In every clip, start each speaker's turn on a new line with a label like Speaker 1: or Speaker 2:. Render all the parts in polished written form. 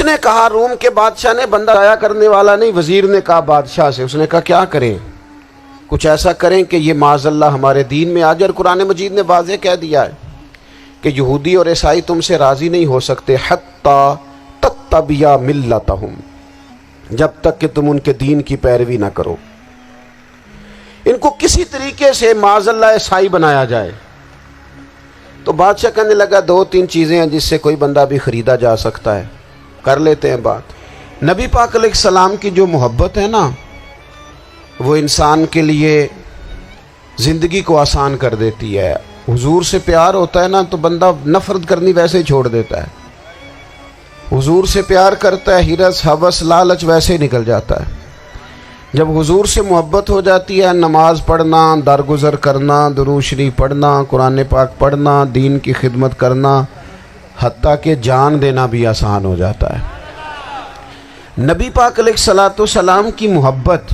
Speaker 1: اس نے کہا روم کے بادشاہ نے، بندہ آیا کرنے والا نہیں، وزیر نے کہا بادشاہ سے، اس نے کہا کیا کریں؟ کچھ ایسا کریں کہ یہ معاذ اللہ ہمارے دین میں آ جائے۔ اور قرآن مجید نے واضح کہہ دیا ہے کہ یہودی اور عیسائی تم سے راضی نہیں ہو سکتے حتی تتبع ملتہم، جب تک کہ تم ان کے دین کی پیروی نہ کرو، ان کو کسی طریقے سے معاذ اللہ عیسائی بنایا جائے۔ تو بادشاہ کہنے لگا دو تین چیزیں ہیں جس سے کوئی بندہ بھی خریدا جا سکتا ہے، کر لیتے ہیں بات۔ نبی پاک علیہ السلام کی جو محبت ہے نا، وہ انسان کے لیے زندگی کو آسان کر دیتی ہے۔ حضور سے پیار ہوتا ہے نا تو بندہ نفرت کرنی ویسے ہی چھوڑ دیتا ہے۔ حضور سے پیار کرتا ہے، ہرس ہوس لالچ ویسے ہی نکل جاتا ہے۔ جب حضور سے محبت ہو جاتی ہے، نماز پڑھنا، درگزر کرنا، درود شریف پڑھنا، قرآن پاک پڑھنا، دین کی خدمت کرنا، حتیٰ کہ جان دینا بھی آسان ہو جاتا ہے۔ نبی پاک علیہ الصلوۃ والسلام کی محبت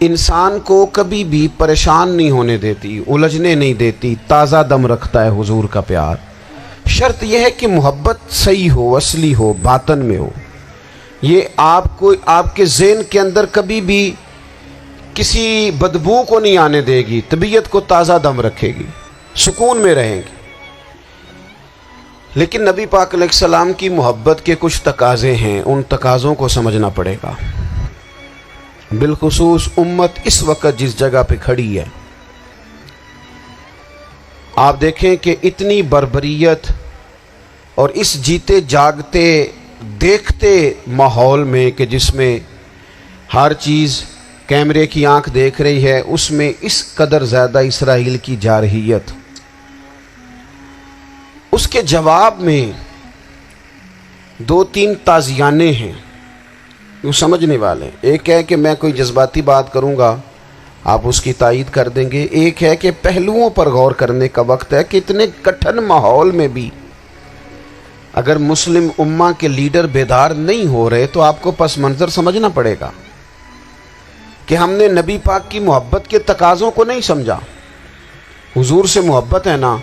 Speaker 1: انسان کو کبھی بھی پریشان نہیں ہونے دیتی، الجھنے نہیں دیتی، تازہ دم رکھتا ہے حضور کا پیار۔ شرط یہ ہے کہ محبت صحیح ہو، اصلی ہو، باطن میں ہو۔ یہ آپ کے ذہن کے اندر کبھی بھی کسی بدبو کو نہیں آنے دے گی، طبیعت کو تازہ دم رکھے گی، سکون میں رہیں گی۔ لیکن نبی پاک علیہ السلام کی محبت کے کچھ تقاضے ہیں، ان تقاضوں کو سمجھنا پڑے گا۔ بالخصوص امت اس وقت جس جگہ پہ کھڑی ہے، آپ دیکھیں کہ اتنی بربریت اور اس جیتے جاگتے دیکھتے ماحول میں کہ جس میں ہر چیز کیمرے کی آنکھ دیکھ رہی ہے، اس میں اس قدر زیادہ اسرائیل کی جارحیت، اس کے جواب میں دو تین تازیانے ہیں وہ سمجھنے والے۔ ایک ہے کہ میں کوئی جذباتی بات کروں گا، آپ اس کی تائید کر دیں گے۔ ایک ہے کہ پہلوؤں پر غور کرنے کا وقت ہے کہ اتنے کٹھن ماحول میں بھی اگر مسلم امہ کے لیڈر بیدار نہیں ہو رہے تو آپ کو پس منظر سمجھنا پڑے گا کہ ہم نے نبی پاک کی محبت کے تقاضوں کو نہیں سمجھا۔ حضور سے محبت ہے نا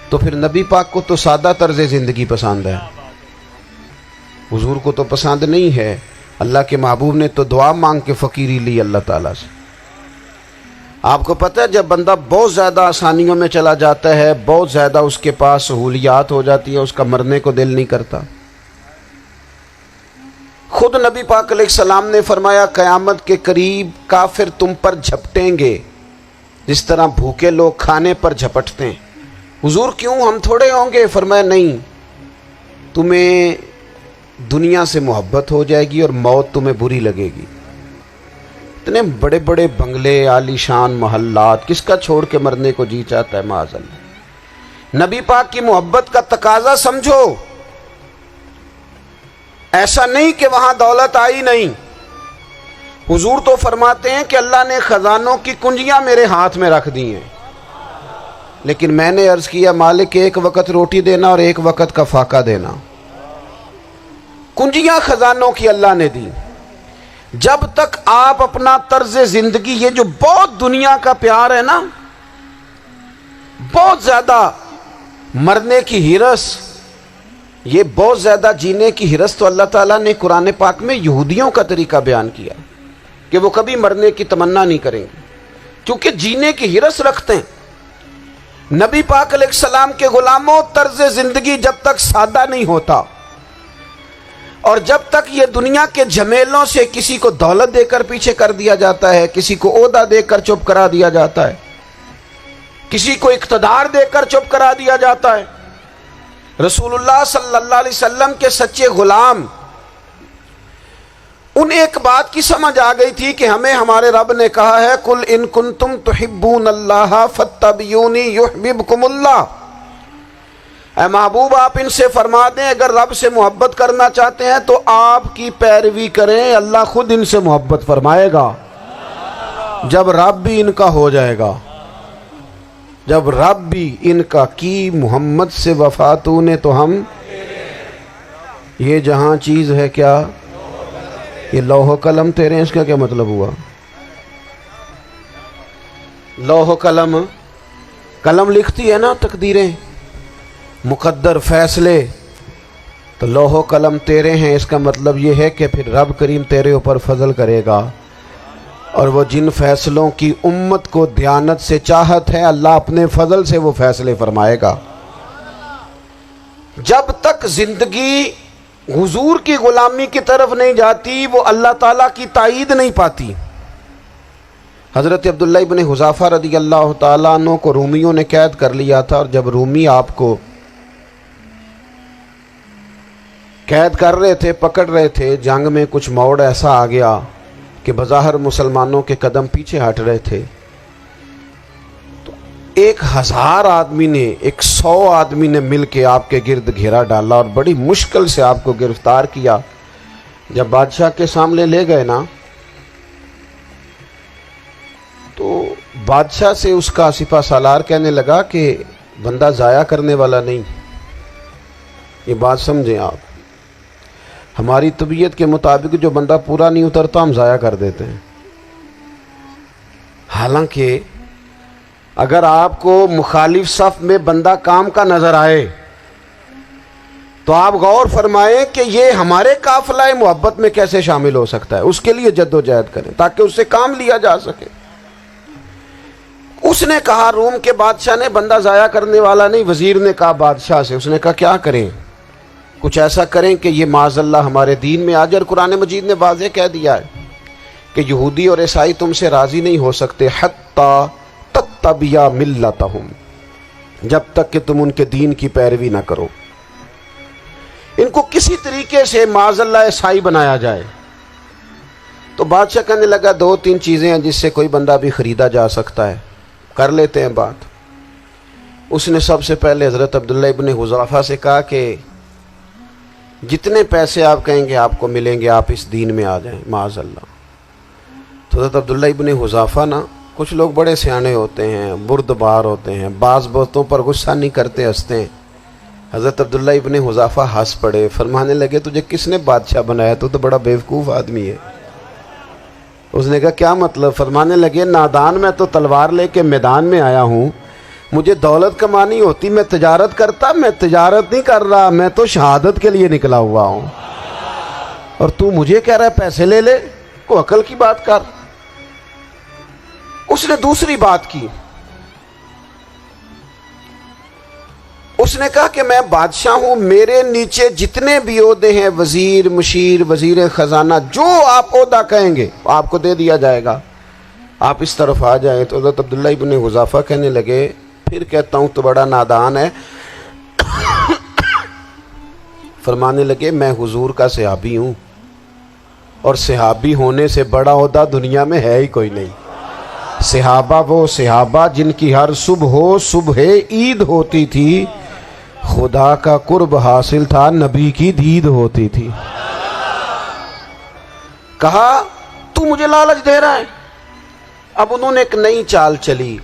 Speaker 1: تو پھر نبی پاک کو تو سادہ طرز زندگی پسند ہے، حضور کو تو پسند نہیں ہے۔ اللہ کے محبوب نے تو دعا مانگ کے فقیری لی اللہ تعالیٰ سے۔ آپ کو پتہ ہے جب بندہ بہت زیادہ آسانیوں میں چلا جاتا ہے، بہت زیادہ اس کے پاس سہولیات ہو جاتی ہے، اس کا مرنے کو دل نہیں کرتا۔ خود نبی پاک علیہ السلام نے فرمایا قیامت کے قریب کافر تم پر جھپٹیں گے جس طرح بھوکے لوگ کھانے پر جھپٹتے ہیں۔ حضور کیوں، ہم تھوڑے ہوں گے؟ فرمایا نہیں، تمہیں دنیا سے محبت ہو جائے گی اور موت تمہیں بری لگے گی۔ اتنے بڑے بڑے بنگلے، عالی شان محلات، کس کا چھوڑ کے مرنے کو جی چاہتا ہے معاذ اللہ۔ نبی پاک کی محبت کا تقاضا سمجھو، ایسا نہیں کہ وہاں دولت آئی نہیں۔ حضور تو فرماتے ہیں کہ اللہ نے خزانوں کی کنجیاں میرے ہاتھ میں رکھ دی ہیں، لیکن میں نے عرض کیا مالک ایک وقت روٹی دینا اور ایک وقت کا فاقہ دینا۔ کنجیاں خزانوں کی اللہ نے دی۔ جب تک آپ اپنا طرز زندگی، یہ جو بہت دنیا کا پیار ہے نا، بہت زیادہ مرنے کی ہرس، یہ بہت زیادہ جینے کی ہرس، تو اللہ تعالیٰ نے قرآن پاک میں یہودیوں کا طریقہ بیان کیا کہ وہ کبھی مرنے کی تمنا نہیں کریں گے کیونکہ جینے کی ہرس رکھتے ہیں۔ نبی پاک علیہ السلام کے غلاموں، طرز زندگی جب تک سادہ نہیں ہوتا اور جب تک یہ دنیا کے جھمیلوں سے کسی کو دولت دے کر پیچھے کر دیا جاتا ہے، کسی کو عہدہ دے کر چپ کرا دیا جاتا ہے، کسی کو اقتدار دے کر چپ کرا دیا جاتا ہے، رسول اللہ صلی اللہ علیہ وسلم کے سچے غلام ان ایک بات کی سمجھ آ گئی تھی کہ ہمیں ہمارے رب نے کہا ہے قل ان کنتم تحبون اللہ فاتبعونی یحببکم اللہ۔ اے محبوب آپ ان سے فرما دیں اگر رب سے محبت کرنا چاہتے ہیں تو آپ کی پیروی کریں، اللہ خود ان سے محبت فرمائے گا جب رب بھی ان کا ہو جائے گا، جب رب بھی ان کا کی محمد سے وفاتوں نے تو ہم یہ جہاں چیز ہے کیا، یہ لوح و قلم تیرے ہیں، اس کا کیا مطلب ہوا؟ لوح و قلم، قلم لکھتی ہے نا تقدیریں، مقدر فیصلے، تو لوح و قلم تیرے ہیں، اس کا مطلب یہ ہے کہ پھر رب کریم تیرے اوپر فضل کرے گا، اور وہ جن فیصلوں کی امت کو دیانت سے چاہت ہے اللہ اپنے فضل سے وہ فیصلے فرمائے گا۔ جب تک زندگی حضور کی غلامی کی طرف نہیں جاتی وہ اللہ تعالیٰ کی تائید نہیں پاتی۔ حضرت عبداللہ ابن حذافہ رضی اللہ تعالیٰ عنہ کو رومیوں نے قید کر لیا تھا، اور جب رومی آپ کو قید کر رہے تھے، پکڑ رہے تھے، جنگ میں کچھ موڑ ایسا آ گیا کہ بظاہر مسلمانوں کے قدم پیچھے ہٹ رہے تھے، تو 1000 آدمی نے 100 آدمی نے مل کے آپ کے گرد گھیرا ڈالا اور بڑی مشکل سے آپ کو گرفتار کیا۔ جب بادشاہ کے سامنے لے گئے نا، تو بادشاہ سے اس کا سپہ سالار کہنے لگا کہ بندہ ضائع کرنے والا نہیں۔ یہ بات سمجھیں آپ، ہماری طبیعت کے مطابق جو بندہ پورا نہیں اترتا ہم ضائع کر دیتے ہیں، حالانکہ اگر آپ کو مخالف صف میں بندہ کام کا نظر آئے تو آپ غور فرمائیں کہ یہ ہمارے قافلہ محبت میں کیسے شامل ہو سکتا ہے، اس کے لیے جد و جہد کریں تاکہ اس سے کام لیا جا سکے۔ اس نے کہا، روم کے بادشاہ نے بندہ ضائع کرنے والا نہیں، وزیر نے کہا بادشاہ سے، اس نے کہا کیا کریں؟ کچھ ایسا کریں کہ یہ معاذ اللہ ہمارے دین میں آ جائے، اور قرآن مجید نے واضح کہہ دیا ہے کہ یہودی اور عیسائی تم سے راضی نہیں ہو سکتے حتی تتبع ملتہم، جب تک کہ تم ان کے دین کی پیروی نہ کرو، ان کو کسی طریقے سے معاذ اللہ عیسائی بنایا جائے۔ تو بادشاہ کہنے لگا 2-3 چیزیں ہیں جس سے کوئی بندہ بھی خریدا جا سکتا ہے، کر لیتے ہیں بات۔ اس نے سب سے پہلے حضرت عبداللہ ابن حذافہ سے کہا کہ جتنے پیسے آپ کہیں گے آپ کو ملیں گے، آپ اس دین میں آ جائیں معاذ اللہ۔ تو حضرت عبداللہ ابن حذافہ نا، کچھ لوگ بڑے سیانے ہوتے ہیں، بردبار ہوتے ہیں، بعض باتوں پر غصہ نہیں کرتے، ہنستے ہیں۔ حضرت عبداللہ ابن حذافہ ہنس پڑے، فرمانے لگے تجھے کس نے بادشاہ بنایا؟ تو بڑا بیوقوف آدمی ہے۔ اس نے کہا کیا مطلب؟ فرمانے لگے نادان، میں تو تلوار لے کے میدان میں آیا ہوں، مجھے دولت کمانی ہوتی میں تجارت کرتا، میں تجارت نہیں کر رہا، میں تو شہادت کے لیے نکلا ہوا ہوں، اور تو مجھے کہہ رہا ہے پیسے لے لے، کو عقل کی بات کر۔ اس نے دوسری بات کی، اس نے کہا کہ میں بادشاہ ہوں، میرے نیچے جتنے بھی عہدے ہیں، وزیر، مشیر، وزیر خزانہ، جو آپ عہدہ کہیں گے آپ کو دے دیا جائے گا، آپ اس طرف آ جائیں۔ تو حضرت عبداللہ ابن حذافہ کہنے لگے پھر کہتا ہوں تو بڑا نادان ہے۔ فرمانے لگے میں حضور کا صحابی ہوں، اور صحابی ہونے سے بڑا عہدہ دنیا میں ہے ہی کوئی نہیں۔ صحابہ وہ صحابہ جن کی ہر صبح عید ہوتی تھی، خدا کا قرب حاصل تھا، نبی کی دید ہوتی تھی۔ کہا تو مجھے لالچ دے رہا ہے۔ اب انہوں نے ایک نئی چال چلی۔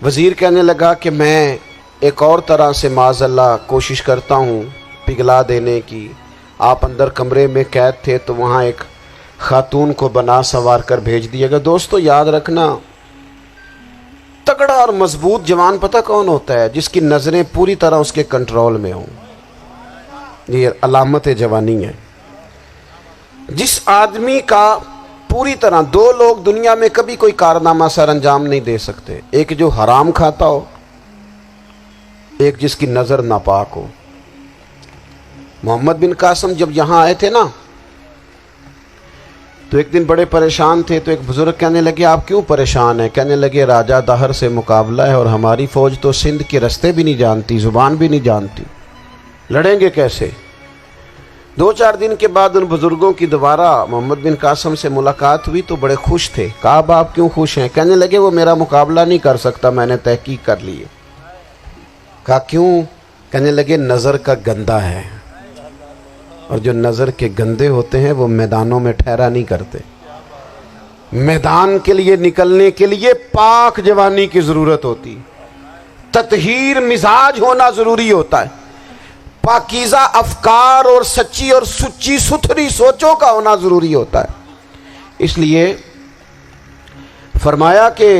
Speaker 1: وزیر کہنے لگا کہ میں ایک اور طرح سے معاذ اللہ کوشش کرتا ہوں پگھلا دینے کی۔ آپ اندر کمرے میں قید تھے تو وہاں ایک خاتون کو بنا سنوار کر بھیج دیا گیا۔ دوستو یاد رکھنا، تگڑا اور مضبوط جوان پتہ کون ہوتا ہے؟ جس کی نظریں پوری طرح اس کے کنٹرول میں ہوں، یہ علامت جوانی ہے۔ جس آدمی کا پوری طرح، 2 لوگ دنیا میں کبھی کوئی کارنامہ سر انجام نہیں دے سکتے، ایک جو حرام کھاتا ہو، ایک جس کی نظر ناپاک ہو۔ محمد بن قاسم جب یہاں آئے تھے نا، تو ایک دن بڑے پریشان تھے، تو ایک بزرگ کہنے لگے آپ کیوں پریشان ہیں؟ کہنے لگے راجہ دہر سے مقابلہ ہے، اور ہماری فوج تو سندھ کے رستے بھی نہیں جانتی، زبان بھی نہیں جانتی، لڑیں گے کیسے؟ 2-4 دن کے بعد ان بزرگوں کی دوبارہ محمد بن قاسم سے ملاقات ہوئی تو بڑے خوش تھے۔ کہا اب آپ کیوں خوش ہیں؟ کہنے لگے وہ میرا مقابلہ نہیں کر سکتا، میں نے تحقیق کر لی ہے۔ کہا کیوں؟ کہنے لگے نظر کا گندہ ہے، اور جو نظر کے گندے ہوتے ہیں وہ میدانوں میں ٹھہرا نہیں کرتے۔ میدان کے لیے نکلنے کے لیے پاک جوانی کی ضرورت ہوتی، تطہیر مزاج ہونا ضروری ہوتا ہے، پاکیزہ افکار اور سچی اور سچی ستھری سوچوں کا ہونا ضروری ہوتا ہے۔ اس لیے فرمایا کہ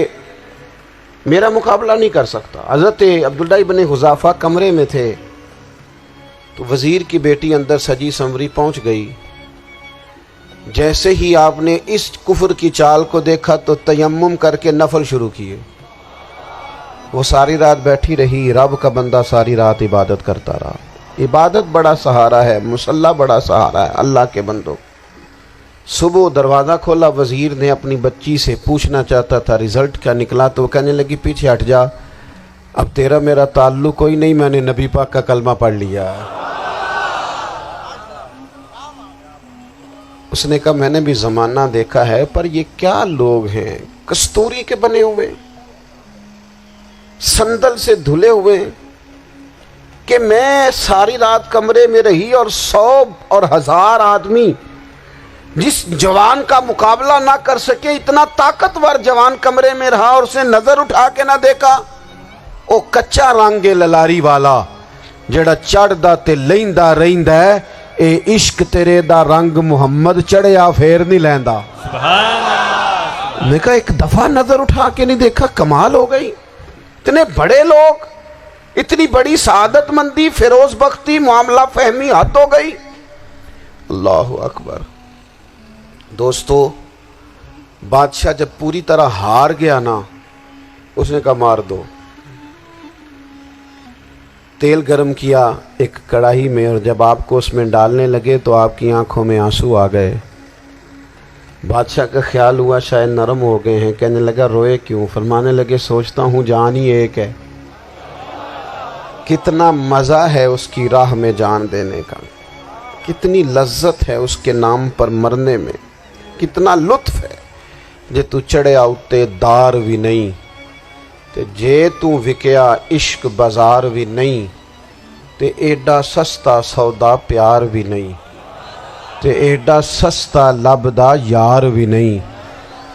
Speaker 1: میرا مقابلہ نہیں کر سکتا۔ حضرت عبداللہ ابن حذافہ کمرے میں تھے، تو وزیر کی بیٹی اندر سجی سنوری پہنچ گئی. جیسے ہی آپ نے اس کفر کی چال کو دیکھا تو تیمم کر کے نفل شروع کیے. وہ ساری رات بیٹھی رہی. رب کا بندہ ساری رات عبادت کرتا رہا. عبادت بڑا سہارا ہے, مصلی بڑا سہارا ہے اللہ کے بندوں. صبح دروازہ کھولا, وزیر نے اپنی بچی سے پوچھنا چاہتا تھا رزلٹ کیا نکلا, تو وہ کہنے لگی پیچھے ہٹ جا, اب تیرا میرا تعلق کوئی نہیں, میں نے نبی پاک کا کلمہ پڑھ لیا. اس نے کہا میں نے بھی زمانہ دیکھا ہے, پر یہ کیا لوگ ہیں, کستوری کے بنے ہوئے, سندل سے دھلے ہوئے, کہ میں ساری رات کمرے میں رہی اور 100 اور 1000 آدمی جس جوان کا مقابلہ نہ کر سکے, اتنا طاقتور جوان کمرے میں رہا اور اسے نظر اٹھا کے نہ دیکھا. او کچا رنگ للاری والا جڑا چڑھدا تے لیندا رہندا ہے, اے عشق تیرے دا رنگ محمد چڑھیا پھر نہیں لیندا. سبحان اللہ. میں کہا ایک دفعہ نظر اٹھا کے نہیں دیکھا, کمال ہو گئی. اتنے بڑے لوگ, اتنی بڑی سعادت مندی, فیروز بختی, معاملہ فہمی حد ہو گئی. اللہ اکبر. دوستو, بادشاہ جب پوری طرح ہار گیا نا, اس نے کہا مار دو. تیل گرم کیا ایک کڑاہی میں, اور جب آپ کو اس میں ڈالنے لگے تو آپ کی آنکھوں میں آنسو آ گئے. بادشاہ کا خیال ہوا شاید نرم ہو گئے ہیں. کہنے لگا روئے کیوں؟ فرمانے لگے سوچتا ہوں جان ہی ایک ہے, کتنا مزہ ہے اس کی راہ میں جان دینے کا, کتنی لذت ہے اس کے نام پر مرنے میں, کتنا لطف ہے. جے تو چڑھیا اتے دار بھی نہیں, تے جے تو وکیا عشق بازار بھی نہیں, تے ایڈا سستا سودا پیار بھی نہیں, تے ایڈا سستا لبدا یار بھی نہیں.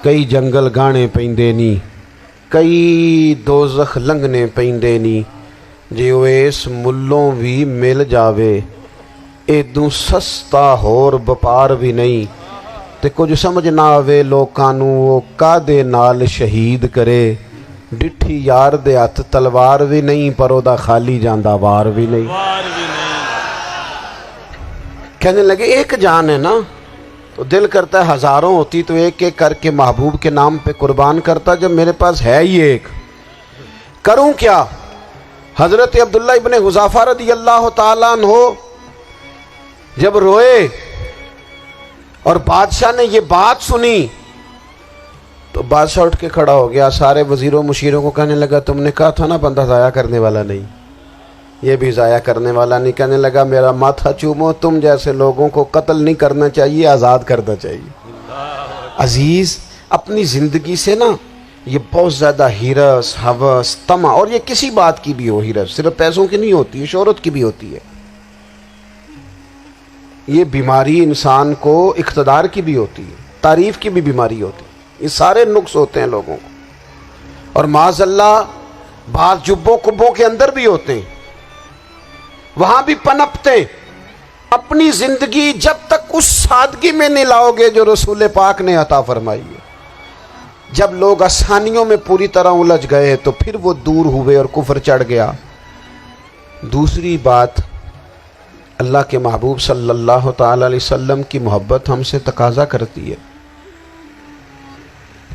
Speaker 1: کئی جنگل گانے پیندے نی, کئی دوزخ لنگنے پیندے نی, جے اس ملوں بھی مل جاوے ایدوں سستا ہور بپار بھی نہیں. تے کچھ سمجھ نہ آوے لوکانوں وہ کادے نال شہید کرے, ڈٹھی یار دے ہاتھ تلوار بھی نہیں, پر او دا خالی جاندہ وار بھی نہیں. کہنے لگے ایک جان ہے نا, تو دل کرتا ہے ہزاروں ہوتی تو ایک ایک کر کے محبوب کے نام پہ قربان کرتا. جب میرے پاس ہے ہی ایک, کروں کیا؟ حضرت عبداللہ ابن حذافہ رضی اللہ تعالیٰ عنہ جب روئے اور بادشاہ نے یہ بات سنی, تو بادشاہ اٹھ کے کھڑا ہو گیا. سارے وزیروں مشیروں کو کہنے لگا تم نے کہا تھا نا بندہ ضائع کرنے والا نہیں, یہ بھی ضائع کرنے والا نہیں. کہنے لگا میرا ماتھا چومو, تم جیسے لوگوں کو قتل نہیں کرنا چاہیے, آزاد کرنا چاہیے. عزیز, اپنی زندگی سے نا یہ بہت زیادہ ہرس, ہوس, طمع, اور یہ کسی بات کی بھی ہو, ہرس صرف پیسوں کی نہیں ہوتی ہے, شہرت کی بھی ہوتی ہے. یہ بیماری انسان کو اقتدار کی بھی ہوتی ہے, تعریف کی بھی بیماری ہوتی ہے. یہ سارے نقص ہوتے ہیں لوگوں کو, اور معاذ اللہ بعض جبوں کبوں کے اندر بھی ہوتے ہیں, وہاں بھی پنپتے. اپنی زندگی جب تک اس سادگی میں نہیں لاؤ گے جو رسول پاک نے عطا فرمائی ہے. جب لوگ آسانیوں میں پوری طرح الجھ گئے تو پھر وہ دور ہوئے اور کفر چڑھ گیا. دوسری بات, اللہ کے محبوب صلی اللہ تعالی علیہ وسلم کی محبت ہم سے تقاضا کرتی ہے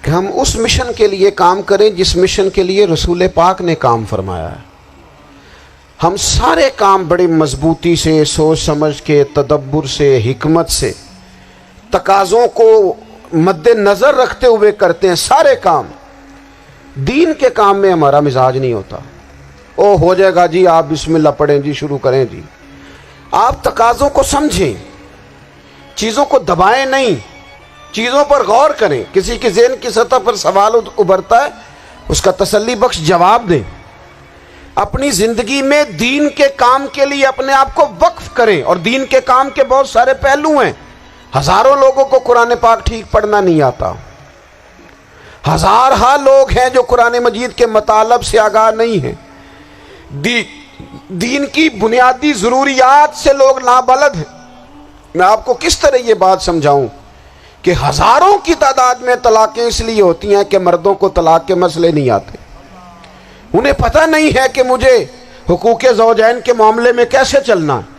Speaker 1: کہ ہم اس مشن کے لیے کام کریں جس مشن کے لیے رسول پاک نے کام فرمایا ہے. ہم سارے کام بڑے مضبوطی سے, سوچ سمجھ کے, تدبر سے, حکمت سے, تقاضوں کو مد نظر رکھتے ہوئے کرتے ہیں. سارے کام. دین کے کام میں ہمارا مزاج نہیں ہوتا, او ہو جائے گا جی, آپ بسم اللہ پڑھیں جی, شروع کریں جی. آپ تقاضوں کو سمجھیں, چیزوں کو دبائیں نہیں, چیزوں پر غور کریں. کسی کے ذہن کی سطح پر سوال ابھرتا ہے, اس کا تسلی بخش جواب دیں. اپنی زندگی میں دین کے کام کے لیے اپنے آپ کو وقف کریں. اور دین کے کام کے بہت سارے پہلو ہیں. ہزاروں لوگوں کو قرآن پاک ٹھیک پڑھنا نہیں آتا, ہزارہ لوگ ہیں جو قرآن مجید کے مطالب سے آگاہ نہیں ہیں. دین کی بنیادی ضروریات سے لوگ نابلد ہیں. میں آپ کو کس طرح یہ بات سمجھاؤں کہ ہزاروں کی تعداد میں طلاقیں اس لیے ہوتی ہیں کہ مردوں کو طلاق کے مسئلے نہیں آتے. انہیں پتہ نہیں ہے کہ مجھے حقوق زوجین کے معاملے میں کیسے چلنا ہے.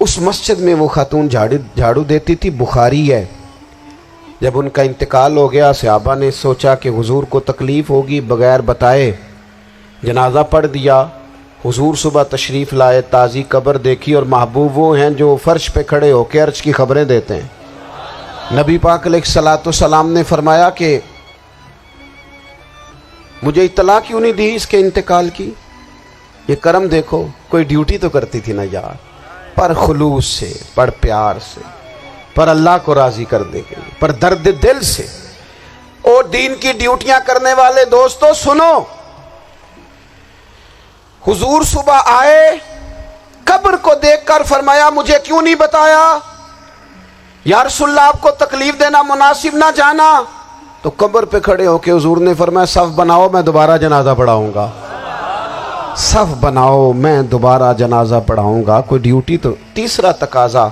Speaker 1: اس مسجد میں وہ خاتون جھاڑو دیتی تھی، بخاری ہے۔ جب ان کا انتقال ہو گیا، صحابہ نے سوچا کہ حضور کو تکلیف ہوگی، بغیر بتائے جنازہ پڑھ دیا۔ حضور صبح تشریف لائے، تازی قبر دیکھی، اور محبوب وہ ہیں جو فرش پہ کھڑے ہو کے عرش کی خبریں دیتے ہیں۔ نبی پاک علیہ الصلوۃ والسلام نے فرمایا کہ مجھے اطلاع کیوں نہیں دی اس کے انتقال کی؟ یہ کرم دیکھو، کوئی ڈیوٹی تو کرتی تھی نا یار، پر خلوص سے، پر پیار سے، پر اللہ کو راضی کرنے کے لیے، پر درد دل سے۔ اور دین کی ڈیوٹیاں کرنے والے دوستو سنو، حضور صبح آئے، قبر کو دیکھ کر فرمایا مجھے کیوں نہیں بتایا؟ یا رسول اللہ آپ کو تکلیف دینا مناسب نہ جانا؟ تو قبر پہ کھڑے ہو کے حضور نے فرمایا صف بناؤ، میں دوبارہ جنازہ پڑھاؤں گا۔ صف بناؤ، میں دوبارہ جنازہ پڑھاؤں گا۔ کوئی ڈیوٹی تو۔ تیسرا تقاضا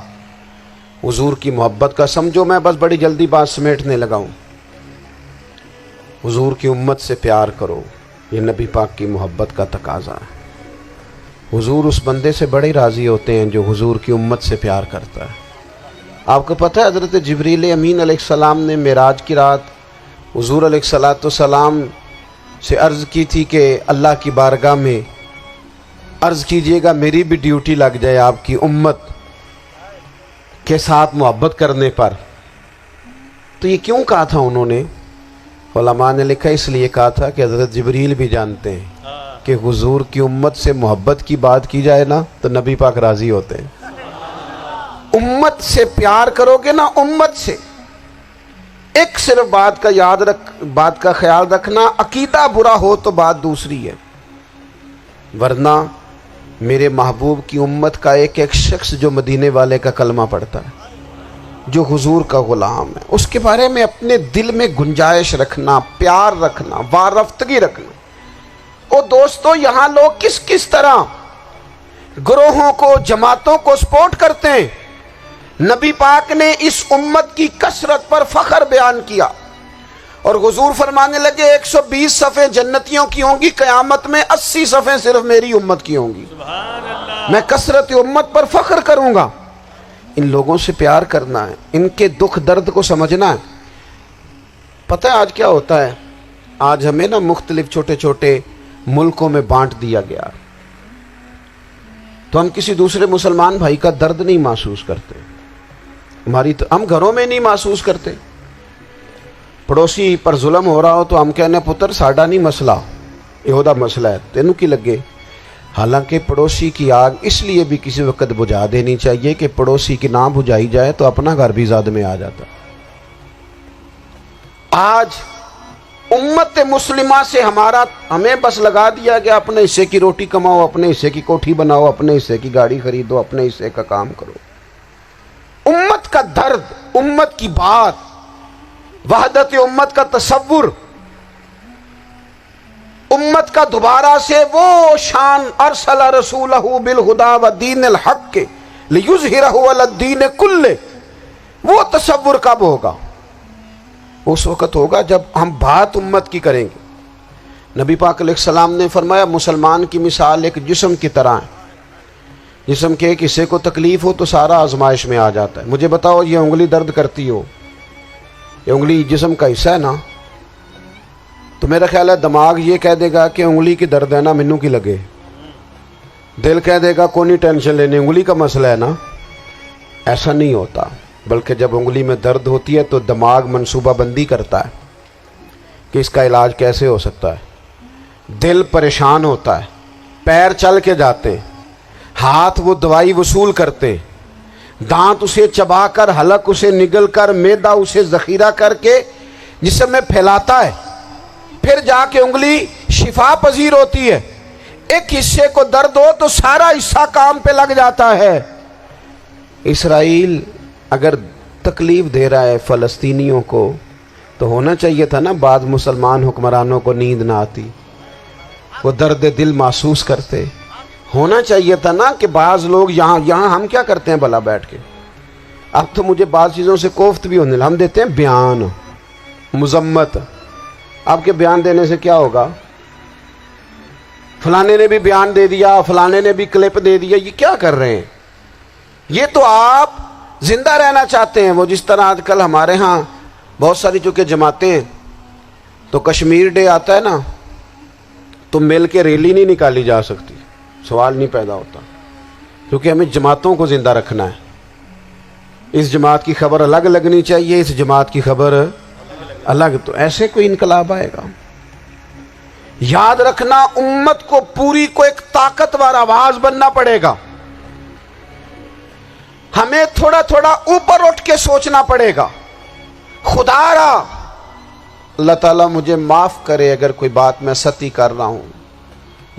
Speaker 1: حضور کی محبت کا، سمجھو میں بس بڑی جلدی بات سمیٹنے لگا ہوں۔ حضور کی امت سے پیار کرو، یہ نبی پاک کی محبت کا تقاضا ہے۔ حضور اس بندے سے بڑے راضی ہوتے ہیں جو حضور کی امت سے پیار کرتا ہے۔ آپ کو پتہ ہے حضرت جبریل امین علیہ السلام نے معراج کی رات حضور علیہ الصلوۃ والسلام سے عرض کی تھی کہ اللہ کی بارگاہ میں عرض کیجئے گا میری بھی ڈیوٹی لگ جائے آپ کی امت کے ساتھ محبت کرنے پر۔ تو یہ کیوں کہا تھا انہوں نے؟ علماء نے لکھا اس لیے کہا تھا کہ حضرت جبریل بھی جانتے ہیں کہ حضور کی امت سے محبت کی بات کی جائے نا تو نبی پاک راضی ہوتے ہیں۔ امت سے پیار کرو گے نا، امت سے، ایک صرف بات کا خیال رکھنا، عقیدہ برا ہو تو بات دوسری ہے، ورنہ میرے محبوب کی امت کا ایک ایک شخص جو مدینے والے کا کلمہ پڑھتا ہے، جو حضور کا غلام ہے، اس کے بارے میں اپنے دل میں گنجائش رکھنا، پیار رکھنا، وارفتگی رکھنا۔ اور دوستو یہاں لوگ کس کس طرح گروہوں کو، جماعتوں کو سپورٹ کرتے ہیں۔ نبی پاک نے اس امت کی کثرت پر فخر بیان کیا، اور حضور فرمانے لگے 120 صفیں جنتیوں کی ہوں گی، قیامت میں 80 صفیں صرف میری امت کی ہوں گی۔ میں کثرت امت پر فخر کروں گا۔ ان لوگوں سے پیار کرنا ہے، ان کے دکھ درد کو سمجھنا ہے۔ پتہ ہے آج کیا ہوتا ہے؟ آج ہمیں نا مختلف چھوٹے چھوٹے ملکوں میں بانٹ دیا گیا، تو ہم کسی دوسرے مسلمان بھائی کا درد نہیں محسوس کرتے، ہم گھروں میں نہیں محسوس کرتے۔ پڑوسی پر ظلم ہو رہا ہو تو ہم کہنے پتر ساڈا نہیں مسئلہ، یہ مسئلہ ہے، تینوں کی لگے۔ حالانکہ پڑوسی کی آگ اس لیے بھی کسی وقت بجھا دینی چاہیے کہ پڑوسی کی نہ بجھائی جائے تو اپنا گھر بھی زاد میں آ جاتا۔ آج امت مسلمہ سے ہمیں بس لگا دیا گیا اپنے حصے کی روٹی کماؤ، اپنے حصے کی کوٹھی بناؤ، اپنے حصے کی گاڑی خریدو، اپنے حصے کا کام کرو۔ امت کا درد، امت کی بات، وحدت امت کا تصور، امت کا دوبارہ سے وہ شان ارسل رسولہ بالہدی ودین الحق لیظہرہ علی الدین کلہ، وہ تصور کب ہوگا؟ اس وقت ہوگا جب ہم بات امت کی کریں گے۔ نبی پاک علیہ السلام نے فرمایا مسلمان کی مثال ایک جسم کی طرح ہے، جسم کے ایک حصے کو تکلیف ہو تو سارا آزمائش میں آ جاتا ہے۔ مجھے بتاؤ یہ انگلی درد کرتی ہو، یہ انگلی جسم کا حصہ ہے نا، تو میرا خیال ہے دماغ یہ کہہ دے گا کہ انگلی کی درد ہے نا مینوں کی لگے، دل کہہ دے گا کوئی نہیں ٹینشن لینے، انگلی کا مسئلہ ہے نا۔ ایسا نہیں ہوتا، بلکہ جب انگلی میں درد ہوتی ہے تو دماغ منصوبہ بندی کرتا ہے کہ اس کا علاج کیسے ہو سکتا ہے، دل پریشان ہوتا ہے، پیر چل کے جاتے، ہاتھ وہ دوائی وصول کرتے، دانت اسے چبا کر، حلق اسے نگل کر، معدہ اسے ذخیرہ کر کے جسم میں پھیلاتا ہے، پھر جا کے انگلی شفا پذیر ہوتی ہے۔ ایک حصے کو درد ہو تو سارا حصہ کام پہ لگ جاتا ہے۔ اسرائیل اگر تکلیف دے رہا ہے فلسطینیوں کو تو ہونا چاہیے تھا نا بعض مسلمان حکمرانوں کو نیند نہ آتی، وہ درد دل محسوس کرتے۔ ہونا چاہیے تھا نا کہ بعض لوگ یہاں ہم کیا کرتے ہیں بھلا بیٹھ کے، اب تو مجھے بعض چیزوں سے کوفت بھی ہونے لگا، ہم دیتے ہیں بیان، مذمت۔ آپ کے بیان دینے سے کیا ہوگا؟ فلانے نے بھی بیان دے دیا، فلانے نے بھی کلپ دے دیا، یہ کیا کر رہے ہیں؟ یہ تو آپ زندہ رہنا چاہتے ہیں. وہ جس طرح آج کل ہمارے ہاں بہت ساری چونکہ جماعتیں ہیں تو کشمیر ڈے آتا ہے نا تو مل کے ریلی نہیں نکالی جا سکتی, سوال نہیں پیدا ہوتا, کیونکہ ہمیں جماعتوں کو زندہ رکھنا ہے. اس جماعت کی خبر الگ لگنی چاہیے, اس جماعت کی خبر الگ. تو ایسے کوئی انقلاب آئے گا؟ یاد رکھنا, امت کو پوری کو ایک طاقتور آواز بننا پڑے گا. ہمیں تھوڑا تھوڑا اوپر اٹھ کے سوچنا پڑے گا. خدا را اللہ تعالیٰ مجھے معاف کرے اگر کوئی بات میں سطحی کر رہا ہوں,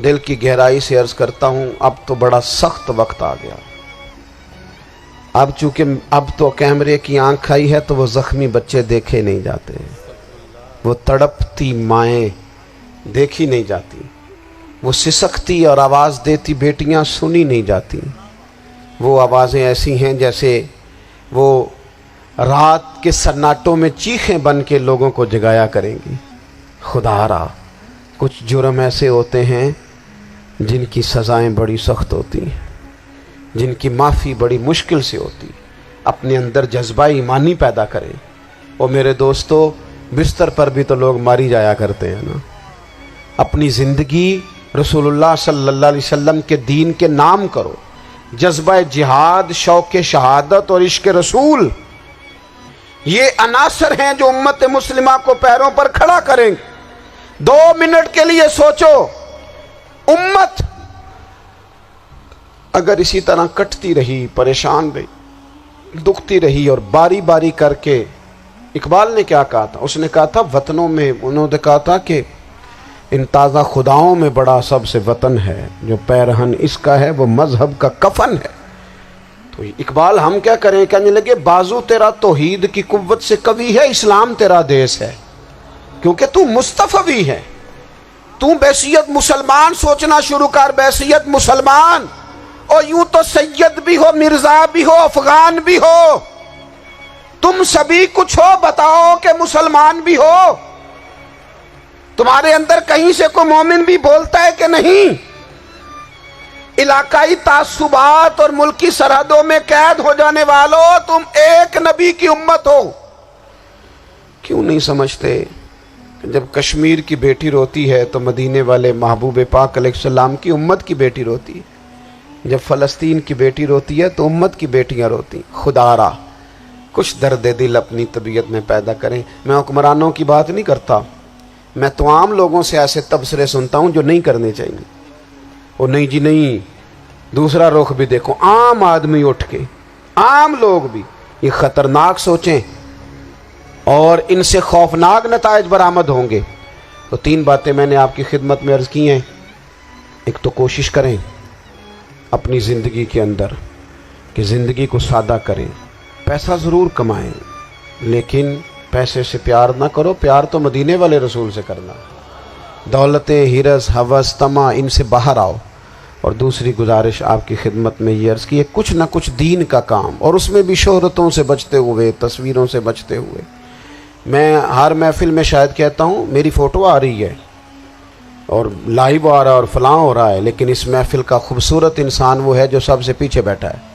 Speaker 1: دل کی گہرائی سے عرض کرتا ہوں اب تو بڑا سخت وقت آ گیا. اب چونکہ اب تو کیمرے کی آنکھ آئی ہے تو وہ زخمی بچے دیکھے نہیں جاتے, وہ تڑپتی مائیں دیکھی نہیں جاتی, وہ سسکتی اور آواز دیتی بیٹیاں سنی نہیں جاتی. وہ آوازیں ایسی ہیں جیسے وہ رات کے سناٹوں میں چیخیں بن کے لوگوں کو جگایا کریں گی. خدا را کچھ جرم ایسے ہوتے ہیں جن کی سزائیں بڑی سخت ہوتی ہیں, جن کی معافی بڑی مشکل سے ہوتی. اپنے اندر جذبہ ایمانی پیدا کریں. اور میرے دوستو, بستر پر بھی تو لوگ ماری جایا کرتے ہیں نا. اپنی زندگی رسول اللہ صلی اللہ علیہ وسلم کے دین کے نام کرو. جذبہ جہاد, شوق شہادت اور عشق رسول, یہ عناصر ہیں جو امت مسلمہ کو پیروں پر کھڑا کریں گے. 2 منٹ کے لیے سوچو, امت اگر اسی طرح کٹتی رہی, پریشان رہی, دکھتی رہی اور باری باری کر کے, اقبال نے کیا کہا تھا؟ اس نے کہا تھا وطنوں میں, انہوں نے کہا تھا کہ ان تازہ خداؤں میں بڑا سب سے وطن ہے, جو پیرہن اس کا ہے وہ مذہب کا کفن ہے. تو اقبال ہم کیا کریں, کہنے لگے بازو تیرا توحید کی قوت سے قوی ہے, اسلام تیرا دیس ہے, کیونکہ تو مصطفی ہے. تو بحیثیت مسلمان سوچنا شروع کر, بحیثیت مسلمان. اور یوں تو سید بھی ہو, مرزا بھی ہو, افغان بھی ہو, تم سبھی کچھ ہو, بتاؤ کہ مسلمان بھی ہو. تمہارے اندر کہیں سے کوئی مومن بھی بولتا ہے کہ نہیں؟ علاقائی تعصبات اور ملکی سرحدوں میں قید ہو جانے والوں, تم ایک نبی کی امت ہو. کیوں نہیں سمجھتے کہ جب کشمیر کی بیٹی روتی ہے تو مدینے والے محبوب پاک علیہ السلام کی امت کی بیٹی روتی ہے, جب فلسطین کی بیٹی روتی ہے تو امت کی بیٹیاں روتی. خدا را کچھ درد دل اپنی طبیعت میں پیدا کریں. میں حکمرانوں کی بات نہیں کرتا, میں تو عام لوگوں سے ایسے تبصرے سنتا ہوں جو نہیں کرنے چاہیے. وہ نہیں جی نہیں, دوسرا رخ بھی دیکھو. عام آدمی اٹھ کے, عام لوگ بھی یہ خطرناک سوچیں اور ان سے خوفناک نتائج برآمد ہوں گے. تو 3 باتیں میں نے آپ کی خدمت میں عرض کی ہیں. ایک تو کوشش کریں اپنی زندگی کے اندر کہ زندگی کو سادہ کریں. پیسہ ضرور کمائیں لیکن پیسے سے پیار نہ کرو, پیار تو مدینے والے رسول سے کرنا. دولتیں, ہرس, ہوس, طمع, ان سے باہر آؤ. اور دوسری گزارش آپ کی خدمت میں یہ عرض کی ہے, کچھ نہ کچھ دین کا کام, اور اس میں بھی شہرتوں سے بچتے ہوئے, تصویروں سے بچتے ہوئے. میں ہر محفل میں شاید کہتا ہوں میری فوٹو آ رہی ہے اور لائیو آ رہا ہے اور فلاں ہو رہا ہے, لیکن اس محفل کا خوبصورت انسان وہ ہے جو سب سے پیچھے بیٹھا ہے.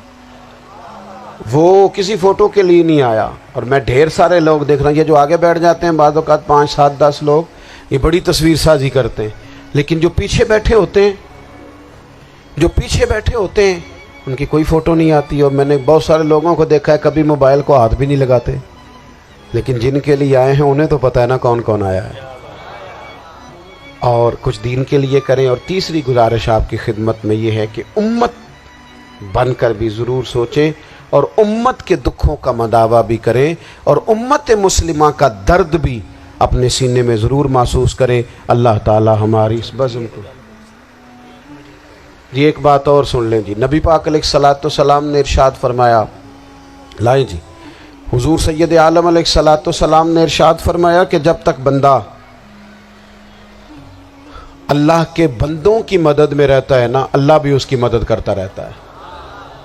Speaker 1: وہ کسی فوٹو کے لیے نہیں آیا. اور میں ڈھیر سارے لوگ دیکھ رہا ہوں, یہ جو آگے بیٹھ جاتے ہیں بعض اوقات 5, 7, 10 لوگ, یہ بڑی تصویر سازی کرتے ہیں, لیکن جو پیچھے بیٹھے ہوتے ہیں ان کی کوئی فوٹو نہیں آتی. اور میں نے بہت سارے لوگوں کو دیکھا ہے کبھی موبائل کو ہاتھ بھی نہیں لگاتے, لیکن جن کے لیے آئے ہیں انہیں تو پتہ ہے نا کون کون آیا ہے. اور کچھ دین کے لیے کریں. اور تیسری گزارش آپ کی خدمت میں یہ ہے کہ امت بن کر بھی ضرور سوچیں اور امت کے دکھوں کا مداوع بھی کریں, اور امت مسلمہ کا درد بھی اپنے سینے میں ضرور محسوس کریں. اللہ تعالی ہماری اس بزم کو. جی ایک بات اور سن لیں جی, نبی پاک علیہ الصلوۃ والسلام نے ارشاد فرمایا, لائیں جی, حضور سید عالم علیہ الصلوۃ والسلام نے ارشاد فرمایا کہ جب تک بندہ اللہ کے بندوں کی مدد میں رہتا ہے نا, اللہ بھی اس کی مدد کرتا رہتا ہے.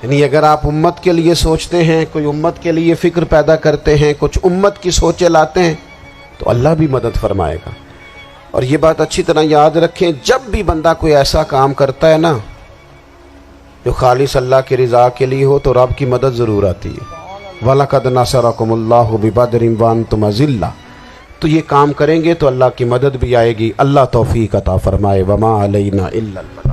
Speaker 1: یعنی اگر آپ امت کے لیے سوچتے ہیں, کوئی امت کے لیے فکر پیدا کرتے ہیں, کچھ امت کی سوچیں لاتے ہیں, تو اللہ بھی مدد فرمائے گا. اور یہ بات اچھی طرح یاد رکھیں, جب بھی بندہ کوئی ایسا کام کرتا ہے نا جو خالص اللہ کی رضا کے لیے ہو تو رب کی مدد ضرور آتی ہے۔ وَلَقَدْ نَصَرَكُمُ اللَّهُ بِبَدْرٍ وَأَنْتُمْ أَذِلَّةٌ، تو یہ کام کریں گے تو اللہ کی مدد بھی آئے گی۔ اللہ توفیق عطا فرمائے۔ وَمَا عَلَيْنَا إِلَّا الْبَلَاغُ۔